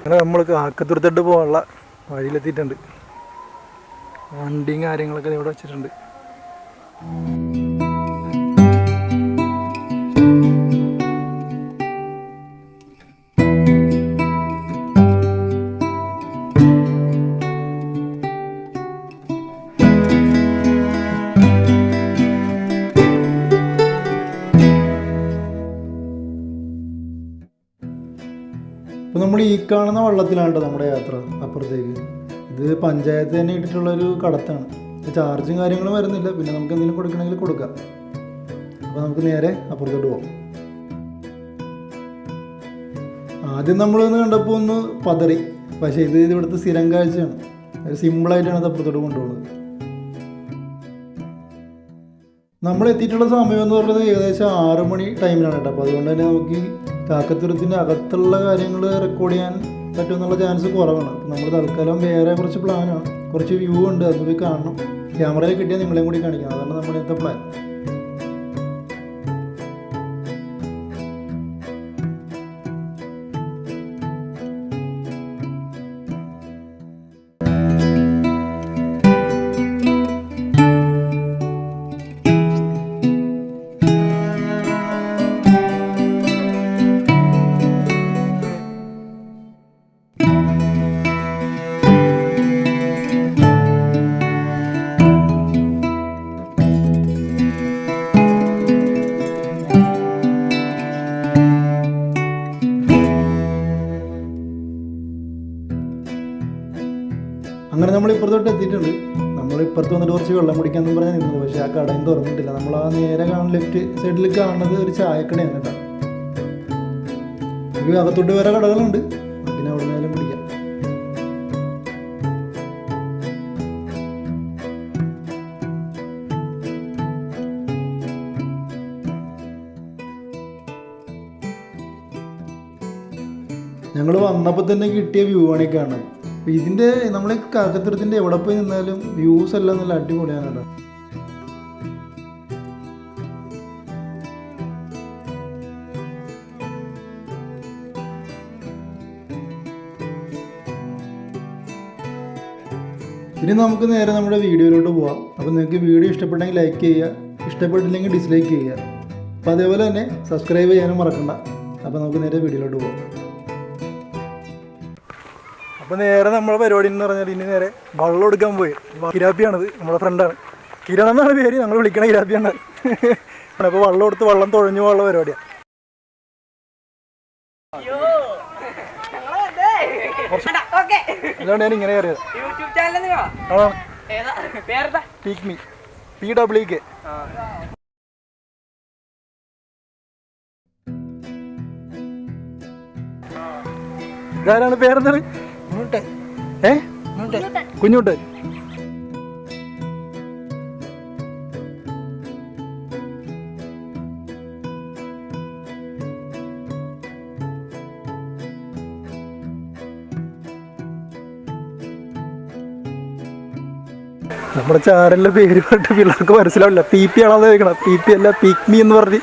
അങ്ങനെ നമ്മൾ കാക്കത്തുരുത്തിട്ട് പോകാനുള്ള വഴിയിലെത്തിയിട്ടുണ്ട്. വണ്ടിയും കാര്യങ്ങളൊക്കെ ഇവിടെ വെച്ചിട്ടുണ്ട്. അപ്പോൾ നമ്മൾ ഈ കാണുന്ന വള്ളത്തിലാണ് കേട്ടോ നമ്മുടെ യാത്ര അപ്പുറത്തേക്ക്. ഇത് പഞ്ചായത്ത് തന്നെ ഇട്ടിട്ടുള്ളൊരു കടത്താണ്. ചാർജും കാര്യങ്ങളും വരുന്നില്ല. പിന്നെ നമുക്ക് എന്തെങ്കിലും കൊടുക്കണമെങ്കിൽ കൊടുക്കാം. അപ്പോൾ നമുക്ക് നേരെ അപ്പുറത്തോട്ട് പോകാം. ആദ്യം നമ്മളൊന്ന് കണ്ടപ്പോൾ ഒന്ന് പതറി. പക്ഷേ ഇത് ഇവിടുത്തെ സ്ഥിരം കാഴ്ചയാണ്. ഒരു സിമ്പിളായിട്ടാണ് അത് അപ്പുറത്തോട്ട് കൊണ്ടുപോകുന്നത്. നമ്മൾ എത്തിയിട്ടുള്ള സമയം എന്ന് പറയുന്നത് ഏകദേശം 6 മണി ടൈമിലാണ് കേട്ടോ. അപ്പോൾ അതുകൊണ്ട് തന്നെ നമുക്ക് കാക്കത്തുരുത്തിൻ്റെ അകത്തുള്ള കാര്യങ്ങൾ റെക്കോർഡ് ചെയ്യാൻ പറ്റുമെന്നുള്ള ചാൻസ് കുറവാണ്. അപ്പോൾ നമ്മൾ തൽക്കാലം വേറെ കുറച്ച് പ്ലാനാണ്. കുറച്ച് വ്യൂ ഉണ്ട്, അത് പോയി കാണണം. ക്യാമറയിൽ കിട്ടിയാൽ നിങ്ങളെയും കൂടി കാണിക്കണം. അതാണ് നമ്മുടെ ഇന്നത്തെ പ്ലാൻ. അങ്ങനെ നമ്മൾ ഇപ്പുറത്തോട്ട് എത്തിയിട്ടുണ്ട്. നമ്മൾ ഇപ്പുറത്ത് വന്നിട്ട് കുറച്ച് വെള്ളം കുടിക്കാമെന്ന് പറഞ്ഞാൽ നിന്നത്. പക്ഷേ ആ കടയും തുറന്നിട്ടില്ല. നമ്മൾ ആ നേരെ ലെഫ്റ്റ് സൈഡിൽ കാണുന്നത് ഒരു ചായക്കടയാണ് കേട്ടോ. ഇത് അകത്തോട്ട് വേറെ കടകളുണ്ട്. പിന്നെ അവിടെ നിന്നാലും കുടിക്കാം. ഞങ്ങൾ വന്നപ്പോൾ തന്നെ കിട്ടിയ വ്യൂ ആണ് ഈ കാണുന്നത്. അപ്പോൾ ഇതിൻ്റെ നമ്മൾ കാക്കത്തുരുത്തിൻ്റെ എവിടെ പോയി നിന്നാലും വ്യൂസ് എല്ലാം നല്ല അടിപൊളിയാണ് കേട്ടോ. ഇനി നമുക്ക് നേരെ നമ്മുടെ വീഡിയോയിലോട്ട് പോവാം. അപ്പോൾ നിങ്ങൾക്ക് വീഡിയോ ഇഷ്ടപ്പെട്ടെങ്കിൽ ലൈക്ക് ചെയ്യുക, ഇഷ്ടപ്പെട്ടില്ലെങ്കിൽ ഡിസ്ലൈക്ക് ചെയ്യുക. അപ്പോൾ അതേപോലെ തന്നെ സബ്സ്ക്രൈബ് ചെയ്യാനും മറക്കണ്ട. അപ്പോൾ നമുക്ക് നേരെ വീഡിയോയിലോട്ട് പോവാം. അപ്പോൾ നേരെ നമ്മുടെ പരിപാടി എന്ന് പറഞ്ഞാൽ ഇനി നേരെ വെള്ളം എടുക്കാൻ പോയി. കിരാപ്പിയാണത്, നമ്മുടെ ഫ്രണ്ടാണ്. കിരൺ എന്നാണ് പേര്, ഞങ്ങൾ വിളിക്കണ കിരാപ്പിയാണ്. അപ്പോൾ വെള്ളം എടുത്ത് വെള്ളം തുഴഞ്ഞു പോകാനുള്ള പരിപാടിയാണ്. അതുകൊണ്ട് ഞാൻ ഇങ്ങനെ കയറിയത്. PWK. ഇതാരാണ് പേരെന്താണ്? കുഞ്ഞുട്ട്. നമ്മുടെ ചാനലിലെ പേര് പറഞ്ഞിട്ട് പിള്ളേർക്ക് മനസ്സിലാവില്ല. PP ആണെന്ന് ചോദിക്കണം. PP അല്ല, പിക്മി എന്ന് പറഞ്ഞ്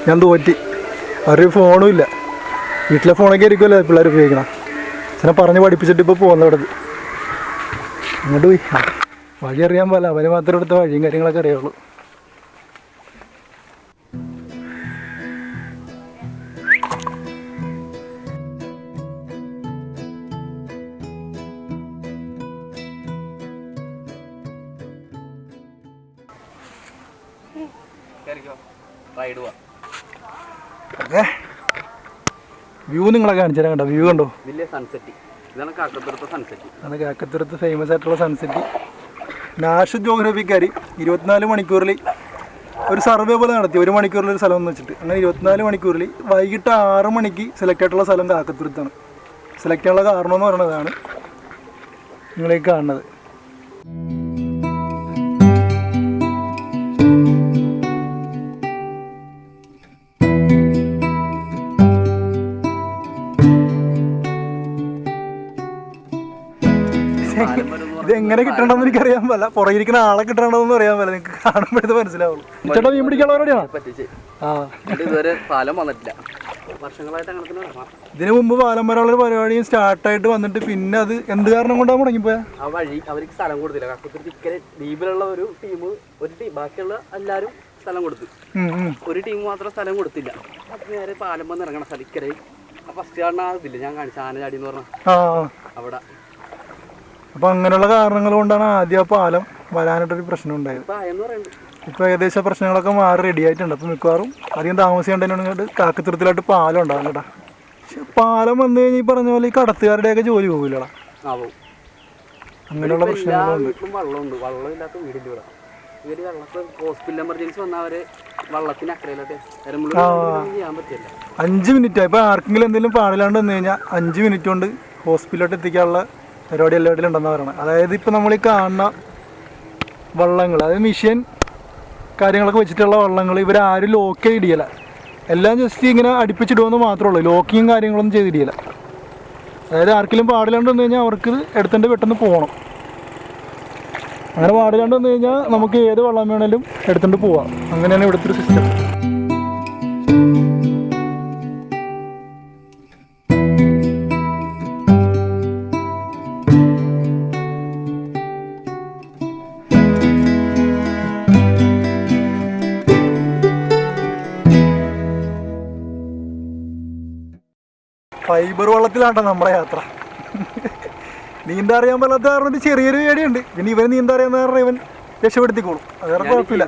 ഞാൻ തോറ്റി. അവരൊരു ഫോണും ഇല്ല. വീട്ടിലെ ഫോണൊക്കെ ആയിരിക്കുമല്ലോ പിള്ളേർ ഉപയോഗിക്കണം. അച്ഛനെ പറഞ്ഞ് പഠിപ്പിച്ചിട്ട് ഇപ്പോൾ പോകുന്നത് അവിടെ. അങ്ങോട്ട് പോയി വഴി അറിയാൻ പോലെ അവന് മാത്രം എടുത്ത വഴിയും കാര്യങ്ങളൊക്കെ അറിയാവുള്ളൂ. വ്യൂ നിങ്ങളെ കാണിച്ചു തരാം. കണ്ടോ വ്യൂ കണ്ടോ? ഇതാണ് കാക്കത്തുരുത്ത് ഫേമസ് ആയിട്ടുള്ള സൺസെറ്റ്. നാഷണൽ ജോഗ്രഫിക്കാർ 24 മണിക്കൂറിൽ ഒരു സർവേ പോലെ നടത്തി. 1 മണിക്കൂറിൽ ഒരു സ്ഥലം എന്ന് വെച്ചിട്ട് അങ്ങനെ 24 മണിക്കൂറിൽ വൈകിട്ട് 6 മണിക്ക് സെലക്ട് ആയിട്ടുള്ള സ്ഥലം കാക്കത്തുരുത്താണ്. സെലക്ട് ചെയ്യാനുള്ള കാരണം എന്ന് പറയുന്നതാണ് നിങ്ങളീ കാണുന്നത്. ഇത് എങ്ങനെ കിട്ടണമെന്ന് എനിക്ക് അറിയാൻ പറ്റില്ല, പുറകിരിക്കുന്ന ആളെ കിട്ടണമെന്ന് അറിയാൻ പറ്റില്ല, നിങ്ങൾക്ക് കാണുമ്പോഴത്തെ മനസ്സിലാവുള്ളൂ. ചേട്ടാ മീൻ പിടിക്കാനുള്ളവരെയാണോ? ഇതുവരെ പാലം വന്നിട്ടില്ല, വർഷങ്ങളായിട്ട് അങ്ങനെ. ഇതിനു മുമ്പ് പാലം വരാനുള്ള പരിപാടിയും സ്റ്റാർട്ടായിട്ട് വന്നിട്ട് പിന്നെ അത് എന്ത് കാരണം കൊണ്ടാണ് മുടങ്ങിപ്പോയാ? ആ വഴി അവർക്ക് സ്ഥലം കൊടുത്തില്ല. കക്കത്തുരുത്ത് ഇക്കരെ ദ്വീപിലുള്ള ഒരു ടീം, ബാക്കിയുള്ള എല്ലാവരും സ്ഥലം കൊടുത്തു, ഒരു ടീം മാത്രം സ്ഥലം കൊടുത്തില്ല. അത് നേരെ പാലം വന്ന് ഇറങ്ങണ സ്ഥലം ഇക്കരെ. ഫസ്റ്റ് കാണുന്ന ഇതില്ല ഞാൻ കാണിച്ച ആനചാടി എന്ന് പറഞ്ഞ അവിടെ. അപ്പൊ അങ്ങനെയുള്ള കാരണങ്ങൾ കൊണ്ടാണ് ആദ്യം ആ പാലം വരാനായിട്ടൊരു പ്രശ്നം ഉണ്ടായത്. ഇപ്പൊ ഏകദേശം പ്രശ്നങ്ങളൊക്കെ മാറി റെഡി ആയിട്ടുണ്ട്. അപ്പൊ മിക്കവാറും അധികം താമസിക്കേണ്ടതിനോട് കാക്കത്തുരുത്തിലായിട്ട് പാലം ഉണ്ടാകും കേട്ടാ. പക്ഷെ പാലം വന്നു കഴിഞ്ഞാൽ ഈ പറഞ്ഞ പോലെ ഈ കടത്തുകാരുടെയൊക്കെ ജോലി പോകില്ലടാ. അങ്ങനെയുള്ള പ്രശ്നങ്ങളുണ്ട്. വെള്ളമുണ്ട്, വെള്ളമില്ലാത്ത വീടില്ല ഇവിടെ. ഇവര് വെള്ളത്തിൽ ഹോസ്പിറ്റൽ എമർജൻസി വന്നവര് വെള്ളത്തിന് അക്കരയിലോട്ട് ചെയ്യാൻ പറ്റില്ല. 5 മിനിറ്റ് ഇപ്പൊ ആർക്കെങ്കിലും എന്തെങ്കിലും പാടില്ലാണ്ട് വന്നു കഴിഞ്ഞാൽ 5 മിനിറ്റ് കൊണ്ട് ഹോസ്പിറ്റലിലോട്ട് എത്തിക്കാനുള്ള പരിപാടി എല്ലാവരും ഉണ്ടെന്നാണ് പറയുന്നത്. അതായത് ഇപ്പം നമ്മൾ ഈ കാണുന്ന വള്ളങ്ങൾ, അതായത് മിഷ്യൻ കാര്യങ്ങളൊക്കെ വെച്ചിട്ടുള്ള വള്ളങ്ങൾ ഇവരാരും ലോക്ക് ഇടിയല, എല്ലാം ജസ്റ്റ് ഇങ്ങനെ അടുപ്പിച്ചിടുമെന്ന് മാത്രമേ ഉള്ളൂ. ലോക്കിങ്ങും കാര്യങ്ങളൊന്നും ചെയ്തിടിയല. അതായത് ആർക്കെങ്കിലും പാടില്ലാണ്ട് വന്നു കഴിഞ്ഞാൽ അവർക്ക് എടുത്തിട്ട് പെട്ടെന്ന് പോകണം. അങ്ങനെ പാടില്ലാണ്ട് വന്നു കഴിഞ്ഞാൽ നമുക്ക് ഏത് വള്ളം വേണേലും എടുത്തുകൊണ്ട് പോവാം. അങ്ങനെയാണ് ഇവിടുത്തെ ഒരു സിസ്റ്റം. ഫൈബർ വള്ളത്തിലാട്ടോ നമ്മുടെ യാത്ര. നീന്താ അറിയാൻ പാടാത്ത കാരണം ഒരു ചെറിയൊരു പേടിയുണ്ട്. പിന്നെ ഇവന് നീന്താ അറിയാവുന്ന കാരണം ഇവൻ രക്ഷപ്പെടുത്തിക്കോളും, അത് വേറെ കുഴപ്പമില്ല.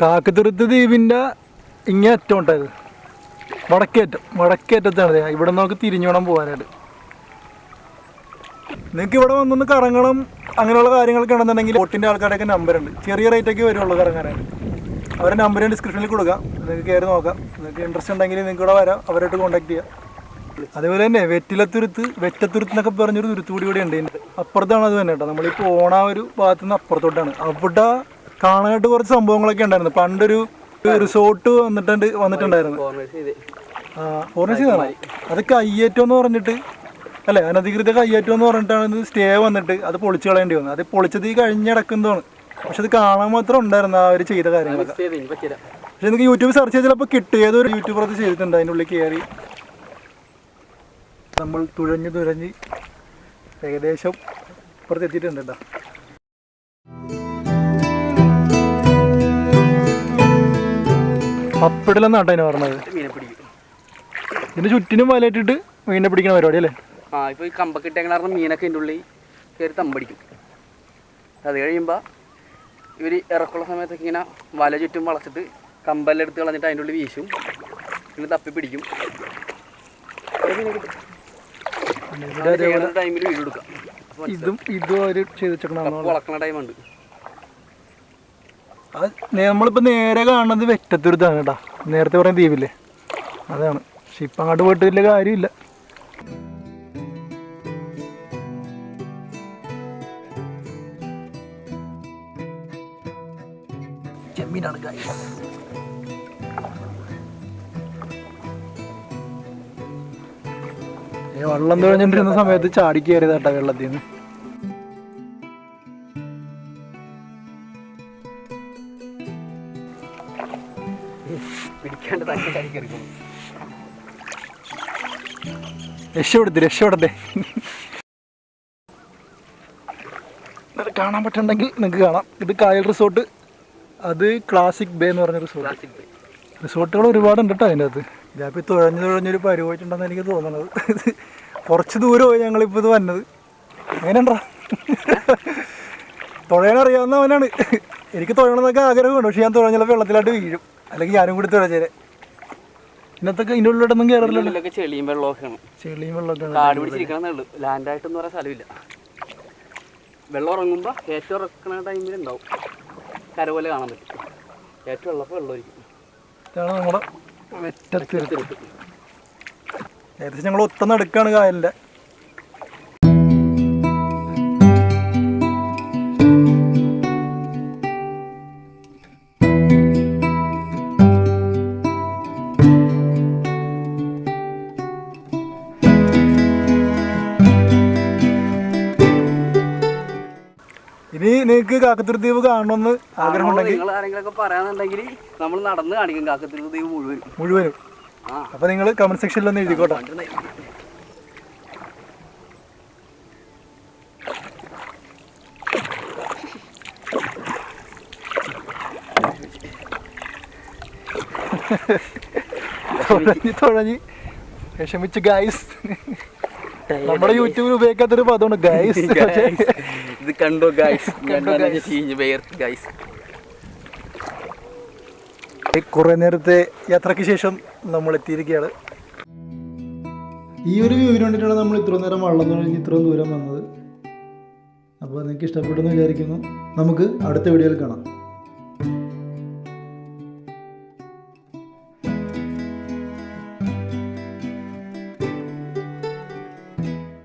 കാക്കത്തുരുത്ത് ദ്വീപിൻ്റെ ഇങ്ങേ അറ്റം ഉണ്ടായത് വടക്കേറ്റത്താണ്. ഇവിടെ നമുക്ക് തിരിഞ്ഞു വേണം പോകാനായിട്ട്. നിങ്ങൾക്ക് ഇവിടെ വന്നൊന്ന് കറങ്ങണം അങ്ങനെയുള്ള കാര്യങ്ങളൊക്കെ ഉണ്ടെന്നുണ്ടെങ്കിൽ ബോട്ടിൻ്റെ ആൾക്കാരുടെയൊക്കെ നമ്പറുണ്ട്. ചെറിയ റേറ്റൊക്കെ വരുള്ളൂ കറങ്ങാനായിട്ട്. അവരുടെ നമ്പർ ഞാൻ ഡിസ്ക്രിപ്ഷനിൽ കൊടുക്കാം, നിങ്ങൾക്ക് കയറി നോക്കാം. നിങ്ങൾക്ക് ഇൻട്രസ്റ്റ് ഉണ്ടെങ്കിൽ നിങ്ങൾക്ക് ഇവിടെ വരാം, അവരായിട്ട് കോൺടാക്ട് ചെയ്യാം. അതേപോലെ തന്നെ വെറ്റത്തുരുത്ത് എന്നൊക്കെ പറഞ്ഞൊരു തുരുത്ത് കൂടി ഉണ്ട്. അപ്പുറത്താണ് അത് തന്നെ കേട്ടോ. നമ്മളീ പോണ ഒരു ഭാഗത്തു നിന്ന് അപ്പുറത്തോട്ടാണ്. അവിടെ കാണാനായിട്ട് കുറച്ച് സംഭവങ്ങളൊക്കെ ഉണ്ടായിരുന്നു. പണ്ടൊരു റിസോർട്ട് വന്നിട്ടുണ്ടായിരുന്നു. ഫോർണേഴ്സ് കാണാം. അത് കയ്യേറ്റം എന്ന് പറഞ്ഞിട്ട് അല്ലേ, അനധികൃത കയ്യേറ്റം എന്ന് പറഞ്ഞിട്ടാണ് സ്റ്റേ വന്നിട്ട് അത് പൊളിച്ചു കളയേണ്ടി വന്നത്. അത് പൊളിച്ചത് ഈ കഴിഞ്ഞിടക്കുന്നതാണ്. പക്ഷെ അത് കാണാൻ മാത്രം ഉണ്ടായിരുന്നു ആ ഒരു ചെയ്ത കാര്യങ്ങളൊക്കെ. പക്ഷെ നിങ്ങൾക്ക് യൂട്യൂബ് സെർച്ച് ചെയ്ത് ചിലപ്പോൾ കിട്ടും. ഏതൊരു യൂട്യൂബർ അത് ചെയ്തിട്ടുണ്ട്. അതിൻ്റെ ഉള്ളിൽ കയറി നമ്മൾ തുഴഞ്ഞ് ഏകദേശം ഇപ്പുറത്ത് എത്തിയിട്ടുണ്ട് കേട്ടോ. പപ്പിടലെന്നാട്ടോ അതിനെ പറഞ്ഞത്. ഇതിന്റെ ചുറ്റിനും വലയിട്ടിട്ട് മീനെ പിടിക്കുന്ന പരിപാടി അല്ലേ? ഇപ്പോൾ ഈ കമ്പൊക്കെ ഇട്ടേക്കണ കാരണം മീനൊക്കെ ഇതിൻ്റെ ഉള്ളിൽ കയറി തമ്പടിക്കും. അത് കഴിയുമ്പോൾ ഇവർ ഇറക്കുള്ള സമയത്തൊക്കെ ഇങ്ങനെ വല ചുറ്റും വളച്ചിട്ട് കമ്പെല്ലാം എടുത്ത് കളഞ്ഞിട്ട് അതിൻ്റെ ഉള്ളിൽ വീശും, പിന്നെ തപ്പി പിടിക്കും. ടൈമിൽ വീട് കൊടുക്കാം. ഇതും അവർ വളക്കണ ടൈമുണ്ട്. നമ്മളിപ്പോൾ നേരെ കാണുന്നത് വെറ്റത്തുരുത്താണ് കേട്ടോ. നേരത്തെ പറയുന്ന ദ്വീപില്ലേ, അതാണ്. പക്ഷെ ഇപ്പം അങ്ങോട്ട് പോയിട്ട് വലിയ കാര്യമില്ല. ചെമ്മീനാണ് വെള്ളം തുഴഞ്ഞിട്ടിരുന്ന സമയത്ത് ചാടി കയറിയതാട്ടാ വെള്ളത്തിൽ നിന്ന്. രക്ഷപ്പെടട്ടെ. കാണാൻ പറ്റുന്നുണ്ടെങ്കിൽ നിങ്ങൾക്ക് കാണാം. ഇത് കായൽ റിസോർട്ട്, അത് ക്ലാസിക് ബേ എന്ന് പറഞ്ഞ റിസോർട്ടുകൾ ഒരുപാടുണ്ട് കേട്ടോ അതിൻ്റെ അകത്ത്. ഇതിപ്പോൾ തുഴഞ്ഞൊരു പരിപാടിയിട്ടുണ്ടെന്ന് എനിക്ക് തോന്നണത്. കുറച്ച് ദൂരം പോയി ഞങ്ങളിപ്പോൾ ഇത് വന്നത്. അങ്ങനെയുണ്ടാ തുഴയാനറിയാവുന്നവനാണ്. എനിക്ക് തുഴയണമെന്നൊക്കെ ആഗ്രഹമുണ്ട്. പക്ഷെ ഞാൻ തുഴഞ്ഞ വെള്ളത്തിലായിട്ട് വീഴും. അല്ലെങ്കിൽ ഞാനും കൂടി തുഴച്ചേരെ. ഇന്നത്തൊക്കെ ഇതിൻ്റെ ഉള്ളിലോട്ടൊന്നും കയറില്ലല്ലോ. ഇതിലൊക്കെ ചെളിയും വെള്ളമൊക്കെയാണ്. ചെളിയും വെള്ളമൊക്കെയാണ്. കാട് പിടിച്ചിരിക്കണമെന്നേ ഉള്ളൂ. ലാൻഡായിട്ടെന്ന് പറയാൻ സ്ഥലമില്ല. വെള്ളം ഇറങ്ങുമ്പോൾ ഏറ്റവും ഇറക്കുന്ന ടൈമിലുണ്ടാവും കര പോലെ കാണാൻ പറ്റും. ഏറ്റവും ഉള്ളപ്പോൾ വെള്ളമായിരിക്കും. ഇതാണ് നമ്മുടെ വെറ്റത്തുരുത്ത്. ഏകദേശം ഞങ്ങൾ ഒത്ത നടുക്കാണ് കായലിൻ്റെ. ഇനി നിങ്ങൾക്ക് കാക്കത്തുരുത്ത് ദ്വീപ് കാണണമെന്ന് ആഗ്രഹമുണ്ടെങ്കിൽ നിങ്ങൾ ആരെങ്കിലുമൊക്കെ പറയാന്നുണ്ടെങ്കിൽ നമ്മൾ നടന്ന് കാണിക്കും കാക്കത്തുരുത്ത് ദ്വീപ് മുഴുവനും. അപ്പൊ നിങ്ങൾ കമന്റ് സെക്ഷനിൽ ഒന്ന് എഴുതിക്കോട്ടെ. തുഴഞ്ഞ് വിഷമിച്ച് ഗൈസ്. നമ്മുടെ യൂട്യൂബിൽ ഉപയോഗിക്കാത്തൊരു പദമാണ് ഗൈസ്. ഇത് കണ്ടോ ഗൈസ്, ഗൈസ്. കുറെ നേരത്തെ യാത്രയ്ക്ക് ശേഷം നമ്മൾ എത്തിയിരിക്കുകയാണ്. ഈ ഒരു വ്യൂവിന് വേണ്ടിയിട്ടാണ് നമ്മൾ ഇത്രയും നേരം വള്ളം തുഴഞ്ഞ് ഇത്രയും ദൂരം വന്നത്. അപ്പോൾ നിങ്ങൾക്ക് ഇഷ്ടപ്പെട്ടെന്ന് വിചാരിക്കുന്നു. നമുക്ക് അടുത്ത വീഡിയോയിൽ കാണാം.